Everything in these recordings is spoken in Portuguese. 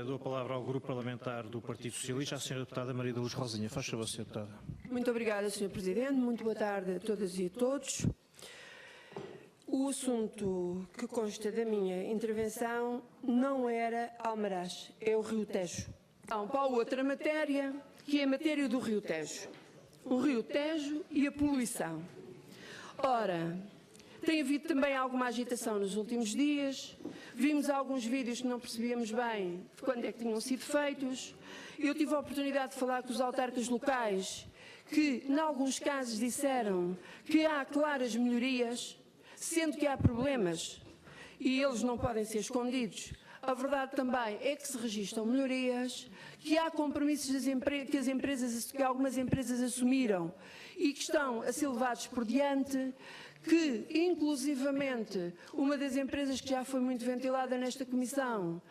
Dou a palavra ao Grupo Parlamentar do Partido Socialista, à Sra. Deputada Maria da Luz Rosinha. Faz favor, Sra. Deputada. Muito obrigada, Sr. Presidente. Muito boa tarde a todas e a todos. O assunto que consta da minha intervenção não era Almaraz, é o Rio Tejo. Então, para outra matéria, que é a matéria do Rio Tejo. O Rio Tejo e a poluição. Ora, tem havido também alguma agitação nos últimos dias. Vimos alguns vídeos que não percebíamos bem de quando é que tinham sido feitos. Eu tive a oportunidade de falar com os autarcas locais que, em alguns casos, disseram que há claras melhorias, sendo que há problemas e eles não podem ser escondidos. A verdade também é que se registram melhorias, que há compromissos que algumas empresas assumiram e que estão a ser levados por diante, que, inclusivamente, uma das empresas que já foi muito ventilada nesta comissão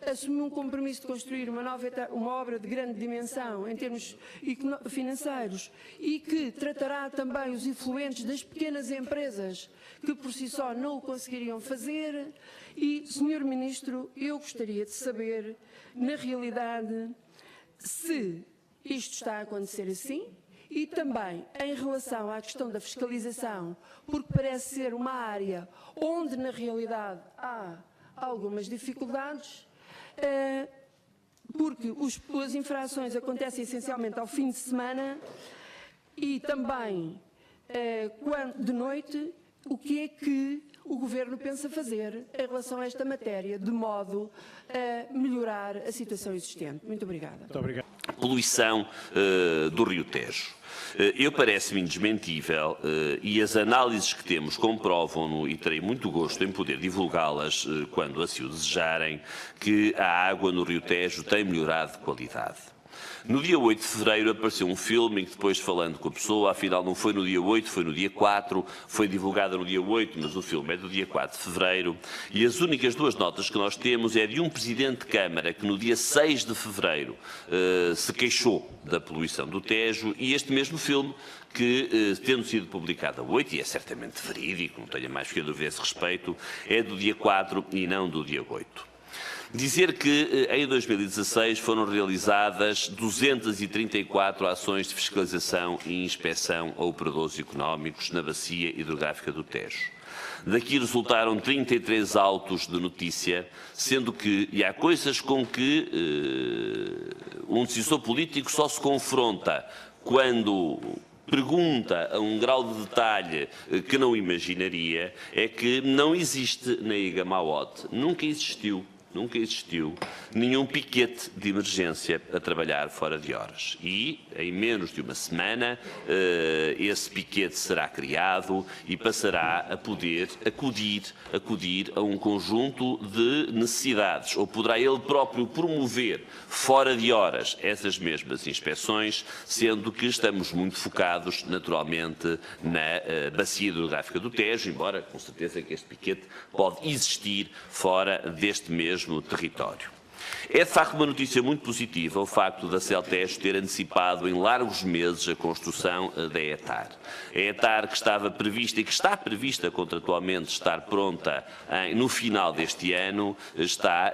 assumiu um compromisso de construir uma obra de grande dimensão em termos financeiros e que tratará também os efluentes das pequenas empresas que por si só não o conseguiriam fazer. E, Sr. Ministro, eu gostaria de saber, na realidade, se isto está a acontecer assim e também em relação à questão da fiscalização, porque parece ser uma área onde, na realidade, há algumas dificuldades, porque as infrações acontecem essencialmente ao fim de semana e também de noite. O que é que o Governo pensa fazer em relação a esta matéria, de modo a melhorar a situação existente? Muito obrigada. Muito obrigado. Poluição do Rio Tejo. Eu parece-me indesmentível e as análises que temos comprovam-no e terei muito gosto em poder divulgá-las quando assim o desejarem, que a água no Rio Tejo tem melhorado de qualidade. No dia 8 de fevereiro apareceu um filme em que depois, falando com a pessoa, afinal não foi no dia 8, foi no dia 4, foi divulgada no dia 8, mas o filme é do dia 4 de fevereiro, e as únicas duas notas que nós temos é de um Presidente de Câmara que no dia 6 de fevereiro se queixou da poluição do Tejo, e este mesmo filme que, tendo sido publicado a 8, e é certamente verídico, não tenho mais que dúvida a esse respeito, é do dia 4 e não do dia 8. Dizer que em 2016 foram realizadas 234 ações de fiscalização e inspeção a operadores económicos na bacia hidrográfica do Tejo. Daqui resultaram 33 autos de notícia, sendo que, e há coisas com que um decisor político só se confronta quando pergunta a um grau de detalhe que não imaginaria, é que não existe na Iga Maote, nunca existiu nenhum piquete de emergência a trabalhar fora de horas. E, em menos de uma semana, esse piquete será criado e passará a poder acudir a um conjunto de necessidades, ou poderá ele próprio promover fora de horas essas mesmas inspeções, sendo que estamos muito focados, naturalmente, na bacia hidrográfica do Tejo, embora, com certeza, que este piquete pode existir fora deste mesmo território. É de facto uma notícia muito positiva o facto da CELTES ter antecipado em largos meses a construção da ETAR. A ETAR, que estava prevista e que está prevista contratualmente estar pronta no final deste ano,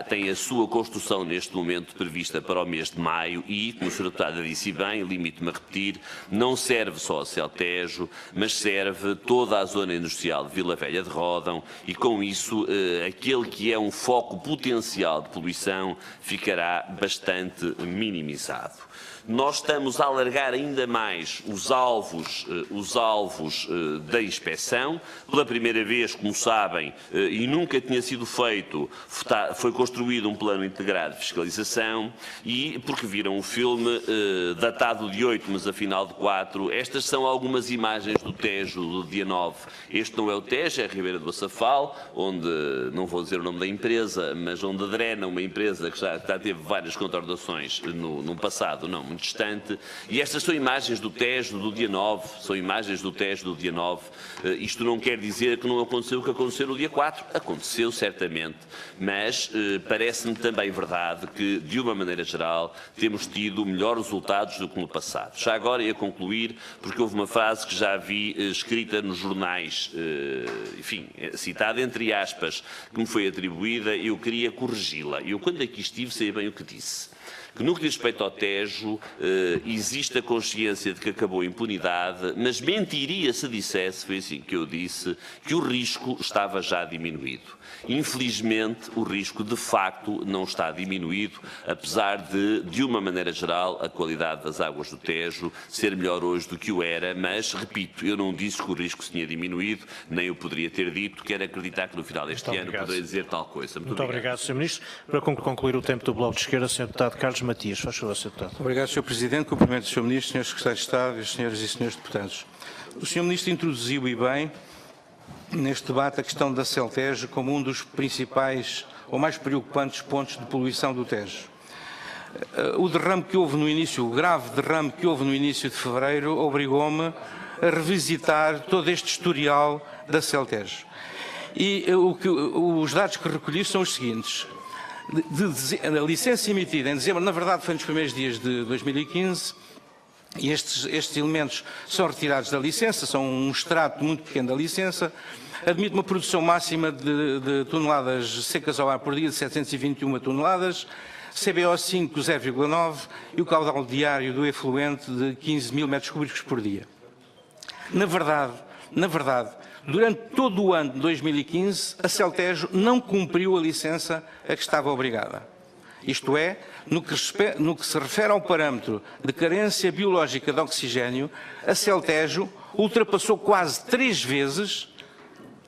tem a sua construção neste momento prevista para o mês de maio e, como a Sra. Deputada disse bem, limito-me a repetir, não serve só a CELTES, mas serve toda a zona industrial de Vila Velha de Ródão e, com isso, aquele que é um foco potencial de poluição ficará bastante minimizado. Nós estamos a alargar ainda mais os alvos da inspeção. Pela primeira vez, como sabem, e nunca tinha sido feito, foi construído um plano integrado de fiscalização e, porque viram o filme datado de 8, mas afinal de 4, estas são algumas imagens do Tejo do dia 9. Este não é o Tejo, é a Ribeira do Açafal, onde, não vou dizer o nome da empresa, mas onde drena uma empresa que já teve várias contornações no passado, não muito distante, e estas são imagens do Tejo do dia 9, são imagens do Tejo do dia 9, isto não quer dizer que não aconteceu o que aconteceu no dia 4, aconteceu certamente, mas parece-me também verdade que, de uma maneira geral, temos tido melhores resultados do que no passado. Já agora ia concluir, porque houve uma frase que já vi escrita nos jornais, enfim, citada entre aspas, que me foi atribuída, eu queria corrigi-la. Eu, quando aqui aqui estive, sei bem o que disse. Que no que diz respeito ao Tejo, existe a consciência de que acabou a impunidade, mas mentiria se dissesse, foi assim que eu disse, que o risco estava já diminuído. Infelizmente, o risco de facto não está diminuído, apesar de uma maneira geral, a qualidade das águas do Tejo ser melhor hoje do que o era, mas, repito, eu não disse que o risco se tinha diminuído, nem eu poderia ter dito, quero acreditar que no final deste ano poderei dizer tal coisa. Muito obrigado, Sr. Ministro. Para concluir o tempo do Bloco de Esquerda, Sr. Deputado Carlos Matias. Faz favor, Sr. Deputado. Obrigado, Sr. Presidente. Cumprimento o Sr. Ministro, Srs. Secretários de Estado, as senhoras e senhores deputados. O Sr. Ministro introduziu, e bem, neste debate a questão da Celtejo como um dos principais ou mais preocupantes pontos de poluição do Tejo. O derrame que houve no início, o grave derrame que houve no início de fevereiro, obrigou-me a revisitar todo este historial da Celtejo. E os dados que recolhi são os seguintes. A licença emitida em dezembro, na verdade foi nos primeiros dias de 2015, e estes elementos são retirados da licença, são um extrato muito pequeno da licença, admite uma produção máxima de toneladas secas ao ar por dia de 721 toneladas, CBO5 0,9 e o caudal diário do efluente de 15 mil metros cúbicos por dia. Na verdade, durante todo o ano de 2015, a Celtejo não cumpriu a licença a que estava obrigada. Isto é, no que se refere ao parâmetro de carência biológica de oxigênio, a Celtejo ultrapassou quase 3 vezes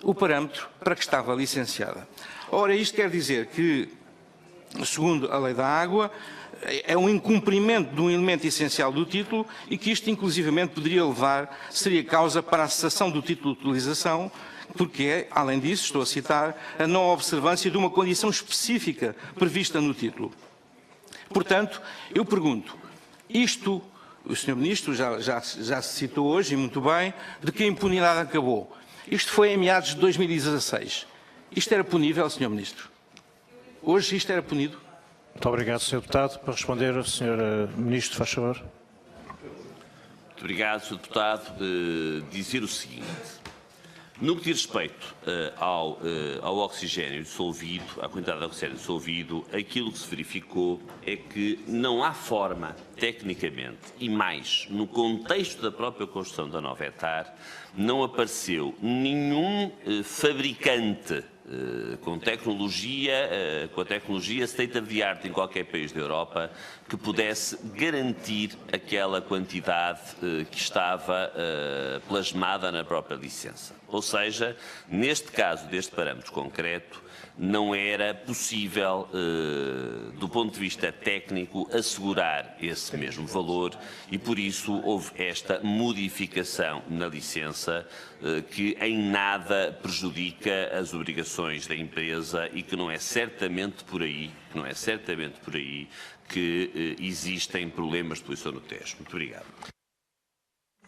o parâmetro para que estava licenciada. Ora, isto quer dizer que, segundo a Lei da Água, é um incumprimento de um elemento essencial do título e que isto, inclusivamente, seria causa para a cessação do título de utilização, porque é, além disso, estou a citar, a não observância de uma condição específica prevista no título. Portanto, eu pergunto, isto, o Sr. Ministro já se citou hoje, e muito bem, de que a impunidade acabou. Isto foi em meados de 2016. Isto era punível, Sr. Ministro? Hoje isto era punido? Muito obrigado, Sr. Deputado. Para responder, o Sr. Ministro, faz favor. Muito obrigado, Sr. Deputado. Dizer o seguinte. No que diz respeito ao oxigênio dissolvido, à quantidade de oxigênio dissolvido, aquilo que se verificou é que não há forma, tecnicamente, e mais, no contexto da própria construção da nova ETAR, não apareceu nenhum fabricante com a tecnologia state of the art em qualquer país da Europa que pudesse garantir aquela quantidade que estava plasmada na própria licença. Ou seja, neste caso deste parâmetro concreto, não era possível, do ponto de vista técnico, assegurar esse mesmo valor e, por isso, houve esta modificação na licença que em nada prejudica as obrigações da empresa e que não é certamente por aí, que existem problemas de poluição no Tejo. Muito obrigado.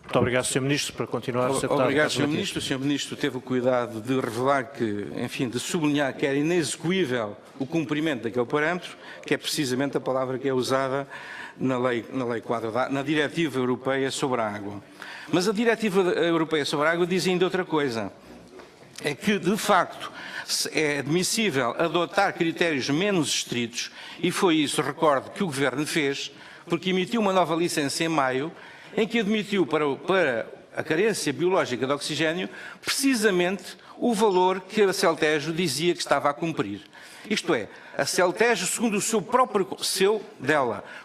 Muito obrigado, Sr. Ministro. Para continuar, Sr. Deputado. Obrigado, Sr. Ministro. O Sr. Ministro teve o cuidado de revelar que, enfim, de sublinhar que era inexecuível o cumprimento daquele parâmetro, que é precisamente a palavra que é usada na lei quadro, na Diretiva Europeia sobre a Água. Mas a Diretiva Europeia sobre a Água diz ainda outra coisa. É que, de facto, é admissível adotar critérios menos estritos, e foi isso, recordo, que o Governo fez, porque emitiu uma nova licença em maio, em que admitiu para a carência biológica de oxigênio precisamente o valor que a Celtejo dizia que estava a cumprir. Isto é, a Celtejo, segundo o seu próprio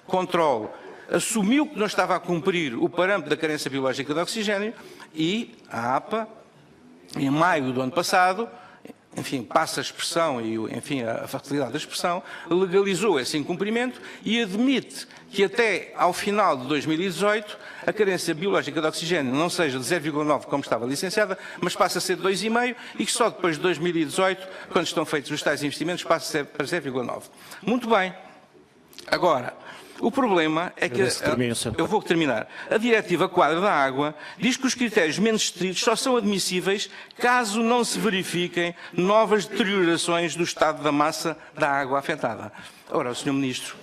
controle, assumiu que não estava a cumprir o parâmetro da carência biológica de oxigênio e a APA, em maio do ano passado, enfim, passa a expressão e, enfim, a facilidade da expressão, legalizou esse incumprimento e admite que até ao final de 2018 a carência biológica de oxigênio não seja de 0,9 como estava licenciada, mas passa a ser de 2,5 e que só depois de 2018, quando estão feitos os tais investimentos, passa a ser para 0,9. Muito bem. Agora, o problema é que, eu vou terminar, a Diretiva Quadro da Água diz que os critérios menos estritos só são admissíveis caso não se verifiquem novas deteriorações do estado da massa da água afetada. Ora, o Sr. Ministro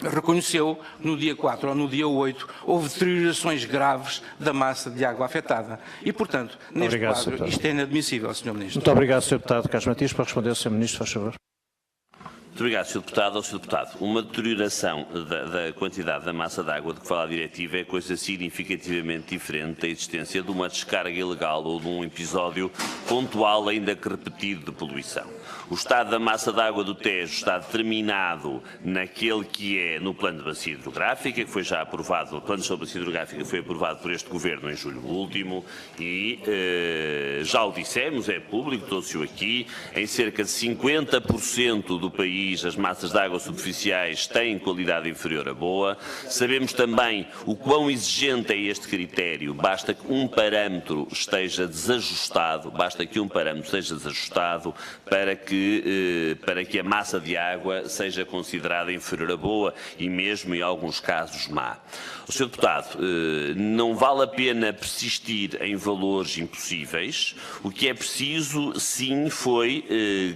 reconheceu no dia 4 ou no dia 8 houve deteriorações graves da massa de água afetada. E, portanto, neste quadro, isto é inadmissível, Sr. Ministro. Muito obrigado, Sr. Deputado Carlos Matias. Para responder, Sr. Ministro, faz favor. Muito obrigado, Sr. Deputado. Sr. Deputado, uma deterioração da quantidade da massa de água de que fala a diretiva é coisa significativamente diferente da existência de uma descarga ilegal ou de um episódio pontual, ainda que repetido, de poluição. O estado da massa de água do Tejo está determinado naquele que é no plano de bacia hidrográfica, que foi já aprovado, o plano de bacia hidrográfica foi aprovado por este Governo em julho último e já o dissemos, é público, trouxe-o aqui, em cerca de 50% do país as massas de água superficiais têm qualidade inferior a boa. Sabemos também o quão exigente é este critério, basta que um parâmetro esteja desajustado, para que a massa de água seja considerada inferior a boa e mesmo em alguns casos má. Sr. Deputado, não vale a pena persistir em valores impossíveis. O que é preciso, sim, foi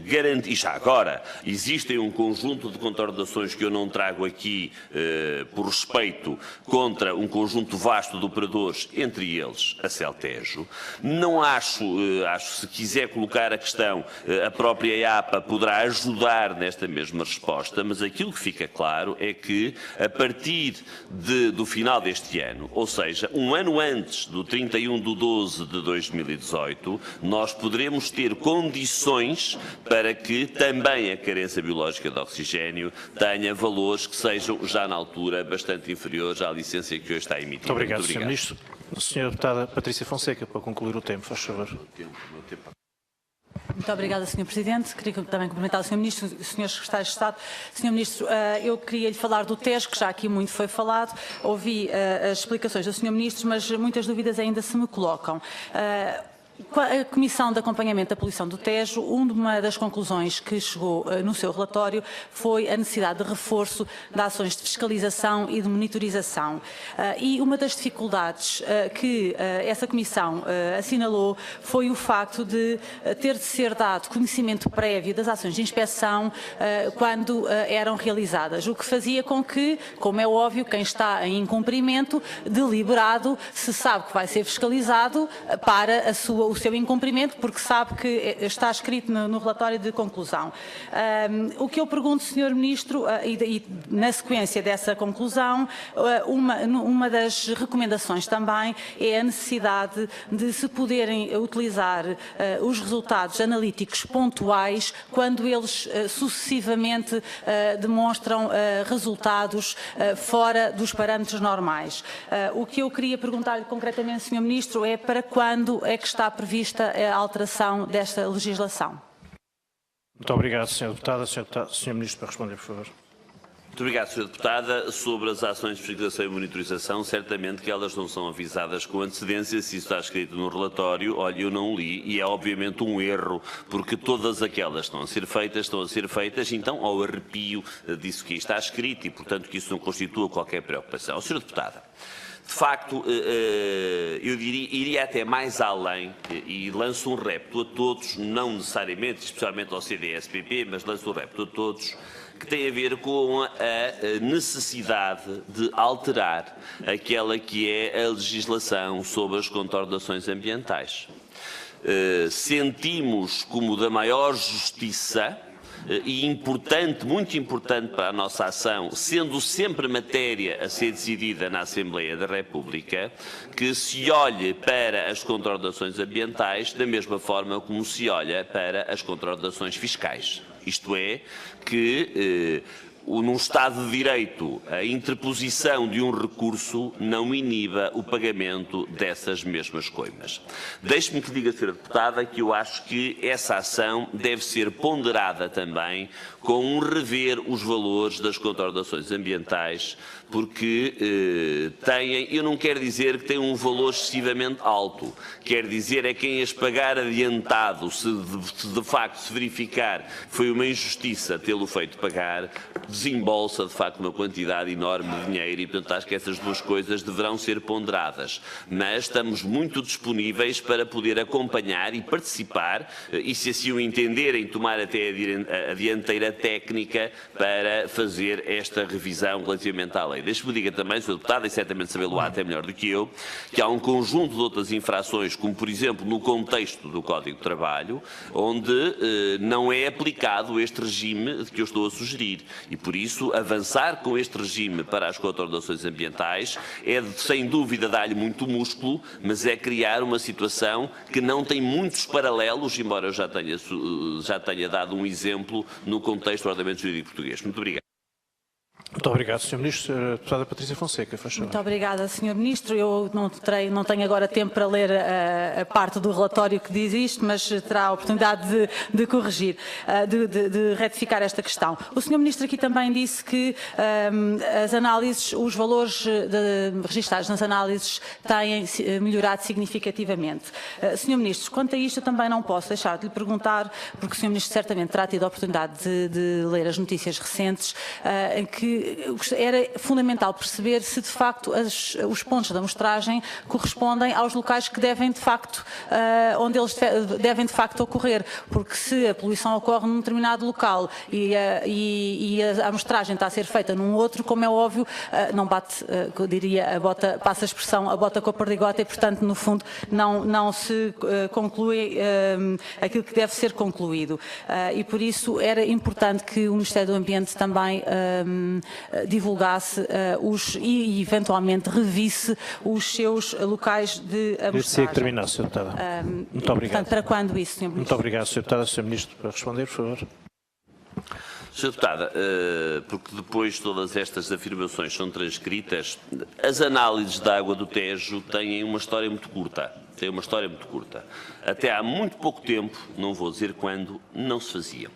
garantir. E já agora, existem um conjunto de contraordenações que eu não trago aqui por respeito contra um conjunto vasto de operadores, entre eles a Celtejo. Não acho, se quiser colocar a questão, a própria IAPA poderá ajudar nesta mesma resposta, mas aquilo que fica claro é que, a partir do final deste ano, ou seja, um ano antes do 31/12/2018, nós poderemos ter condições para que também a carência biológica de oxigênio tenha valores que sejam, já na altura, bastante inferiores à licença que hoje está emitida. Muito obrigado, Sr. Ministro. Sra. Deputada Patrícia Fonseca, para concluir o tempo, faz favor. Muito obrigada, Sr. Presidente. Queria também cumprimentar o Sr. Ministro, os Srs. Secretários de Estado. Sr. Ministro, eu queria lhe falar do Tejo, que já aqui muito foi falado. Ouvi as explicações do Sr. Ministro, mas muitas dúvidas ainda se me colocam. A Comissão de Acompanhamento da Poluição do Tejo, uma das conclusões que chegou no seu relatório foi a necessidade de reforço de ações de fiscalização e de monitorização. E uma das dificuldades que essa Comissão assinalou foi o facto de ter de ser dado conhecimento prévio das ações de inspeção quando eram realizadas, o que fazia com que, como é óbvio, quem está em incumprimento deliberado se sabe que vai ser fiscalizado para o seu incumprimento, porque sabe que está escrito no relatório de conclusão. O que eu pergunto, Sr. Ministro, e na sequência dessa conclusão, uma das recomendações também é a necessidade de se poderem utilizar os resultados analíticos pontuais quando eles sucessivamente demonstram resultados fora dos parâmetros normais. O que eu queria perguntar-lhe concretamente, Sr. Ministro, é para quando é que está prevista a alteração desta legislação? Muito obrigado, Sra. Deputada. Sr. Ministro, para responder, por favor. Muito obrigado, Sra. Deputada. Sobre as ações de fiscalização e monitorização, certamente que elas não são avisadas com antecedência. Se isso está escrito no relatório, olha, eu não li e é obviamente um erro, porque todas aquelas estão a ser feitas, então ao arrepio disso que está escrito e, portanto, que isso não constitua qualquer preocupação. Sra. Deputada, de facto, eu iria até mais além e lanço um repto a todos, não necessariamente, especialmente ao CDS-PP, mas lanço um repto a todos, que tem a ver com a necessidade de alterar aquela que é a legislação sobre as contornações ambientais. Sentimos como da maior justiça e importante, muito importante para a nossa ação, sendo sempre matéria a ser decidida na Assembleia da República, que se olhe para as contornações ambientais da mesma forma como se olha para as contornações fiscais. Isto é, que num Estado de Direito, a interposição de um recurso não iniba o pagamento dessas mesmas coimas. Deixe-me que diga, Sra. Deputada, que eu acho que essa ação deve ser ponderada também com um rever os valores das contornações ambientais, porque eu não quero dizer que têm um valor excessivamente alto, quero dizer é quem as pagar adiantado, se de facto se verificar que foi uma injustiça tê-lo feito pagar, desembolsa, de facto, uma quantidade enorme de dinheiro e, portanto, acho que essas duas coisas deverão ser ponderadas. Mas estamos muito disponíveis para poder acompanhar e participar, e se assim o entenderem, tomar até a dianteira técnica para fazer esta revisão relativamente à lei. Deixe-me diga também, Sr. Deputado, e certamente sabê-lo até melhor do que eu, que há um conjunto de outras infrações, como por exemplo no contexto do Código de Trabalho, onde não é aplicado este regime que eu estou a sugerir. E por isso avançar com este regime para as contraordenações ambientais é sem dúvida dar-lhe muito músculo, mas é criar uma situação que não tem muitos paralelos, embora eu já tenha dado um exemplo no contexto do ordenamento jurídico português. Muito obrigado. Muito obrigado, Sr. Ministro. A deputada Patrícia Fonseca, faz favor. Muito obrigada, Sr. Ministro. Eu não tenho agora tempo para ler a parte do relatório que diz isto, mas terá a oportunidade de corrigir, de retificar esta questão. O Sr. Ministro aqui também disse que as análises, os valores registados nas análises têm melhorado significativamente. Sr. Ministro, quanto a isto eu também não posso deixar de lhe perguntar, porque o Sr. Ministro certamente terá tido a oportunidade de ler as notícias recentes, em que era fundamental perceber se de facto os pontos da amostragem correspondem aos locais que devem de facto, onde eles devem de facto ocorrer, porque se a poluição ocorre num determinado local e a amostragem está a ser feita num outro, como é óbvio, não bate, eu diria, a bota, passa a expressão, a bota com a perdigota e, portanto, no fundo, não se conclui aquilo que deve ser concluído. E por isso era importante que o Ministério do Ambiente também divulgasse e eventualmente revisse os seus locais de amostragem. Agradecia que terminasse, Sr. Deputada. Muito obrigado. Portanto, para quando isso, Sr. Ministro? Muito obrigado, Sr. Deputada. Sr. Ministro, para responder, por favor. Sr. Deputada, porque depois todas estas afirmações são transcritas, as análises da água do Tejo têm uma história muito curta. Até há muito pouco tempo, não vou dizer quando, não se faziam.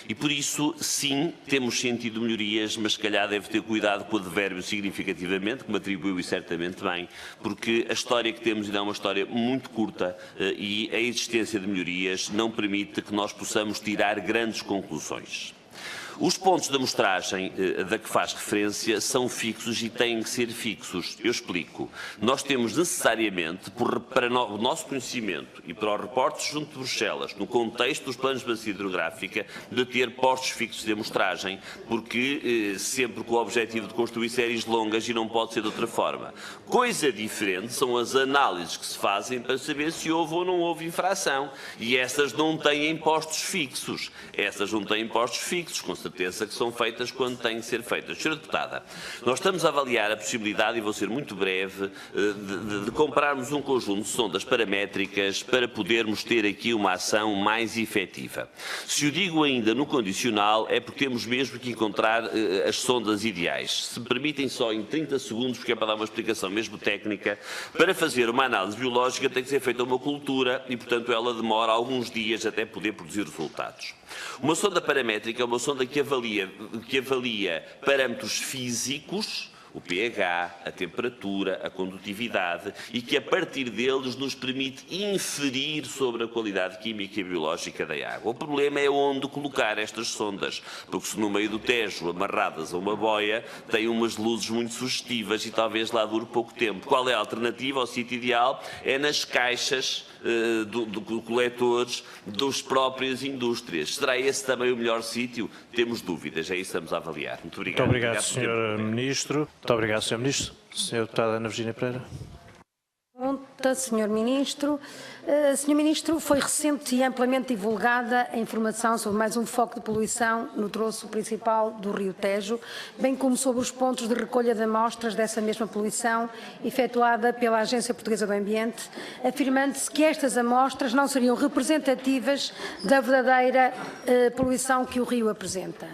E por isso, sim, temos sentido melhorias, mas se calhar deve ter cuidado com o advérbio significativamente, que me atribuiu e certamente bem, porque a história que temos ainda é uma história muito curta e a existência de melhorias não permite que nós possamos tirar grandes conclusões. Os pontos de amostragem da que faz referência são fixos e têm que ser fixos. Eu explico. Nós temos necessariamente, para o nosso conhecimento e para os reportes junto de Bruxelas, no contexto dos planos de bacia hidrográfica, de ter postos fixos de amostragem, porque sempre com o objetivo de construir séries longas e não pode ser de outra forma. Coisa diferente são as análises que se fazem para saber se houve ou não houve infração. E essas não têm postos fixos. Com certeza que são feitas quando têm que ser feitas. Sra. Deputada, nós estamos a avaliar a possibilidade, e vou ser muito breve, de comprarmos um conjunto de sondas paramétricas para podermos ter aqui uma ação mais efetiva. Se o digo ainda no condicional, é porque temos mesmo que encontrar as sondas ideais. Se me permitem só em 30 segundos, porque é para dar uma explicação mesmo técnica, para fazer uma análise biológica tem que ser feita uma cultura e, portanto, ela demora alguns dias até poder produzir resultados. Uma sonda paramétrica é uma sonda que avalia parâmetros físicos, o pH, a temperatura, a condutividade, e que a partir deles nos permite inferir sobre a qualidade química e biológica da água. O problema é onde colocar estas sondas, porque se no meio do Tejo, amarradas a uma boia, têm umas luzes muito sugestivas e talvez lá dure pouco tempo. Qual é a alternativa? O sítio ideal é nas caixas de coletores das próprias indústrias. Será esse também o melhor sítio? Temos dúvidas, é isso que estamos a avaliar. Muito obrigado. Muito obrigado, Sr. Ministro. Muito obrigado, Sr. Ministro. Sra. Deputada Ana Virgínia Pereira. Pergunta, Sr. Ministro. Sr. Ministro, foi recente e amplamente divulgada a informação sobre mais um foco de poluição no troço principal do Rio Tejo, bem como sobre os pontos de recolha de amostras dessa mesma poluição efetuada pela Agência Portuguesa do Ambiente, afirmando-se que estas amostras não seriam representativas da verdadeira poluição que o rio apresenta.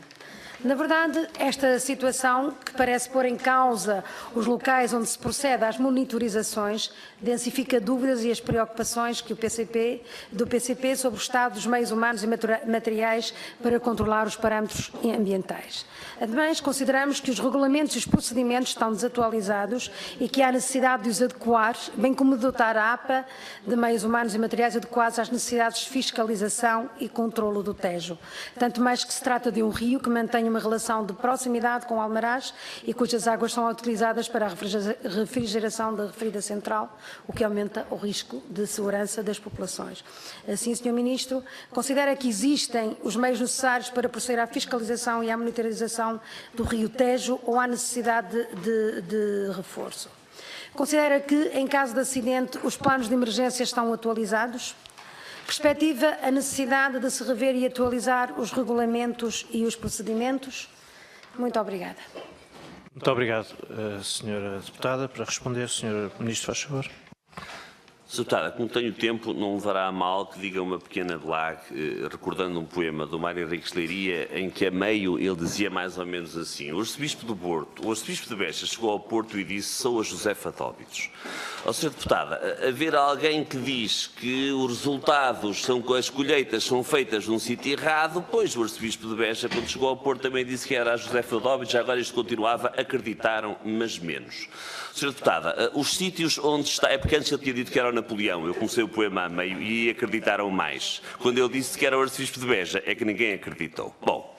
Na verdade, esta situação, que parece pôr em causa os locais onde se procede às monitorizações, densifica dúvidas e as preocupações do PCP sobre o estado dos meios humanos e materiais para controlar os parâmetros ambientais. Ademais, consideramos que os regulamentos e os procedimentos estão desatualizados e que há necessidade de os adequar, bem como de dotar a APA de meios humanos e materiais adequados às necessidades de fiscalização e controlo do Tejo. Tanto mais que se trata de um rio que mantém uma uma relação de proximidade com Almaraz e cujas águas são utilizadas para a refrigeração da referida central, o que aumenta o risco de segurança das populações. Assim, Sr. Ministro, considera que existem os meios necessários para proceder à fiscalização e à monitorização do Rio Tejo ou há necessidade de reforço? Considera que, em caso de acidente, os planos de emergência estão atualizados? Perspectiva a necessidade de se rever e atualizar os regulamentos e os procedimentos? Muito obrigada. Muito obrigado, Sra. Deputada. Para responder, Sr. Ministro, faz favor. Sra. Deputada, como tenho tempo, não levará a mal que diga uma pequena blague, recordando um poema do Mário Henriques Leiria, em que a meio ele dizia mais ou menos assim: o arcebispo do Porto, o arcebispo de Beja chegou ao Porto e disse: sou a Josefa Dóbitos. Ó, Sra. Deputada, haver alguém que diz que os resultados, as colheitas são feitas num sítio errado, pois o arcebispo de Beja, quando chegou ao Porto, também disse que era a Josefa Dóbitos, já agora isto continuava, acreditaram, mas menos. Sra. Deputada, os sítios onde está, é porque antes ele tinha dito que era o Napoleão, eu comecei o poema a meio e acreditaram mais. Quando ele disse que era o arcebispo de Beja, é que ninguém acreditou. Bom,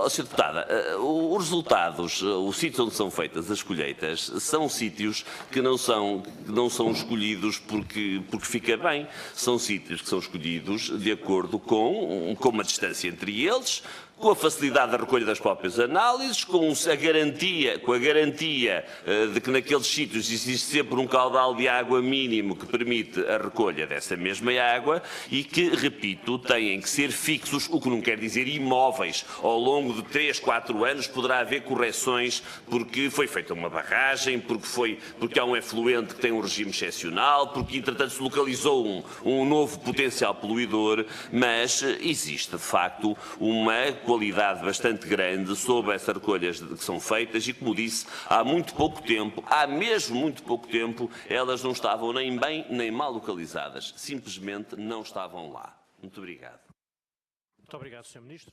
Sra. Deputada, os resultados, os sítios onde são feitas as colheitas, são sítios que não são escolhidos porque fica bem. São sítios que são escolhidos de acordo com uma distância entre eles, com a facilidade da recolha das próprias análises, com a garantia de que naqueles sítios existe sempre um caudal de água mínimo que permite a recolha dessa mesma água e que, repito, têm que ser fixos, o que não quer dizer imóveis. Ao longo de 3, 4 anos poderá haver correções porque foi feita uma barragem, porque há um efluente que tem um regime excepcional, porque entretanto se localizou um novo potencial poluidor, mas existe de facto uma qualidade bastante grande sobre essas recolhas que são feitas e, como disse, há mesmo muito pouco tempo, elas não estavam nem bem nem mal localizadas, simplesmente não estavam lá. Muito obrigado. Muito obrigado, Sr. Ministro.